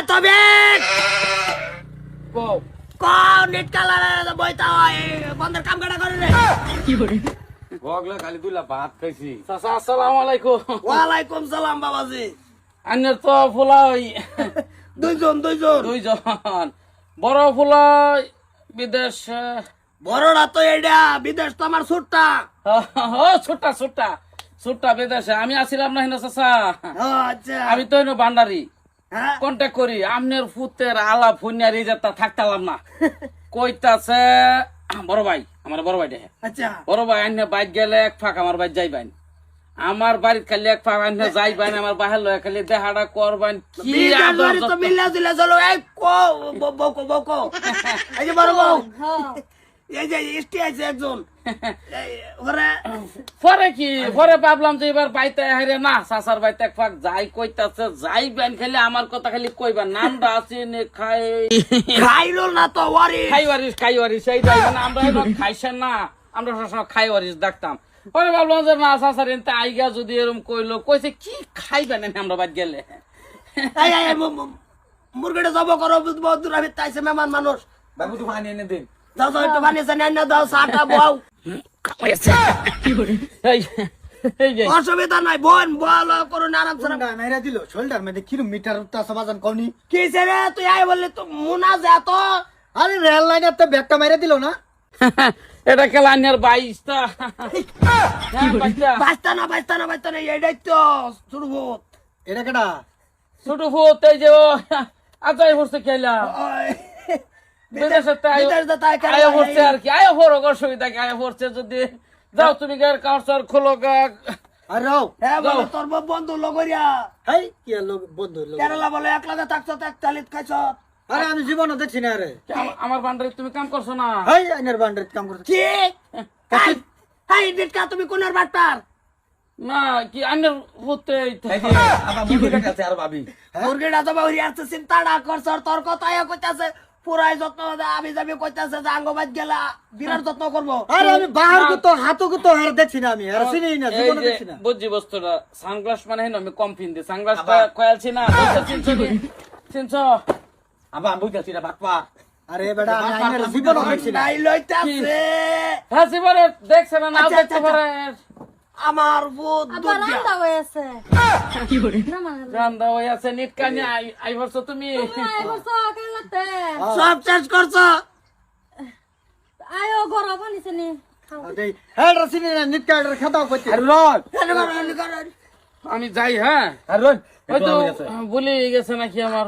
তবে কও net colour বইতা হয় বন্ধের কাম কাটা করে রে ভগলে খালি দুইলা ভাত খাইছি। চাচা আসসালামু আলাইকুম। ওয়ালাইকুম সালাম বাবাজি। আন্নের তো ফুলাই দুইজন দুইজন, বড় ফুলাই বিদেশ, বড়রা তো এটা বিদেশ তো আমার সুটটা। ও ছোট্টা ছোট্টা ছোট্টা বিদেশে। আমি আসিলাম না হিনা চাচা, আচ্ছা আমি তো এনে ভান্ডারি হ্যাঁ কন্ট্যাক্ট করি। আমনের ফুতের আলাপ ফুনিয়ার ইজাতটা থাকতাম না। কইতাছে বড় ভাই, আমার বড় ভাই দেখে, আচ্ছা বড় ভাই আন্য বাইক গেলে এক ফাঁক আমার বাইক যাইবেন, আমার বাড়ির খালি এক ফাঁক আন্য যাইবেন, আমার বাহির লয়ে খালি দেখাটা করবেন। কি আদর তো মিল্লা দিলে চলো এই কো বকো এই যে বড় বউ এই যে ইস্টি আছে একজন ওরে পরে কি পরে ভাবলাম যে এবার বাইতে হারে না চাচার বাইতে এক ফাঁক যাই কইতাছে যাইবেন, খালি আমার কথা খালি কইবেন নামটা আছে নে খাই খাইলো না তো ওরে খাইওয়ারিস সেই যাইবেন। আমরা এবার খাইছেন না, আমরা সবসময় খাইওয়ারিস দেখতাম। পরে ভাবলাম যে না চাচার এনতে আইগা যদি এরকম কইলো, কইছে কি খাইবেন আমরা বাদ গেলে। এই মুরগিটা জব করো দূর আমি তাইছে মেহমান মানুষ বাবু তো পানি এনে দিন। দাও একটু বানিয়েছে না দাও চাটা বউ এই যে অসুবিধা নাই বোন বল করুন আরাম সারাম মেরা দিল শোল্ডার মধ্যে কিলোমিটার বাজান কওনি। কি রে তুই আই বললি তো মুনা যা তো আরে রেল লাইনের তো ব্যাগটা মেরে দিল না। এটা খেলানিয়ার 22টা। বাঁচতা না এটাই তো শুরু হোত এটা কেডা? ছোট ফুট এই যে আজাই পড়ছে খেলা বিদেশে আয়া পড়ছে আর কি, আয়া পড়ো অসুবিধা কি, আয়া পড়ছে যদি যাও তুমি গায়ের কাউসার খোলো গা। আরে রাও হ্যাঁ বলো তোর বন্ধু লগরিয়া এই কি লোক বন্ধু লোক। কেরালা বলে এক লাগে থাকছো এক তালিত খাইছ আরে আমি জীবনে দেখছি না। আরে আমার বান্ডারে তুমি কাম করছো না। এই আইনার বান্ডার কাম করতে কি হাই ডিটকা তুমি কোনের বাটপার না কি আন্নের হতে এই যে আমার মুরগির কাছে আর ভাবি মুরগিটা তো বাউরি আসছে চিন্তাটা করছ তোর কথাই কইতাছে পুরাই যত্ন আমি যাবি কইতাছে যে আঙ্গবাদ গেলা বিরাট যত্ন করবো। আরে আমি বাহার তো হাতও তো আর দেখছি না। আমি আর চিনি না, এই জীবনে যে দেখছি না। বুঝছি বস্তুটা সানগ্লাস মানে হেন আমি কম পিন দিই, সানগ্লাসটা কয়ালছি না চিনছো আবার আমি বুঝতেছি না বাপ্পা। আরে বেটা আমি আইনার জীবনে দেখছি না। নাই লইতাছে হ্যাঁ সিবারে দেখছে না নাও আচ্ছা, দেখতে আচ্ছা, পারে। আমার বুদ আবার রান্দা হয়েছে রান্দা হয়ে আছে নিটকানি আই বলছো তুমি। সব শেষ করছো আয়ো গরম পানিছে নি আরে হ্যাঁ চিনি না, নিটকার খাতাও করতে। আরে রন আমি যাই, হ্যাঁ আরে রন হয়তো ভুলে গেছে নাকি আমার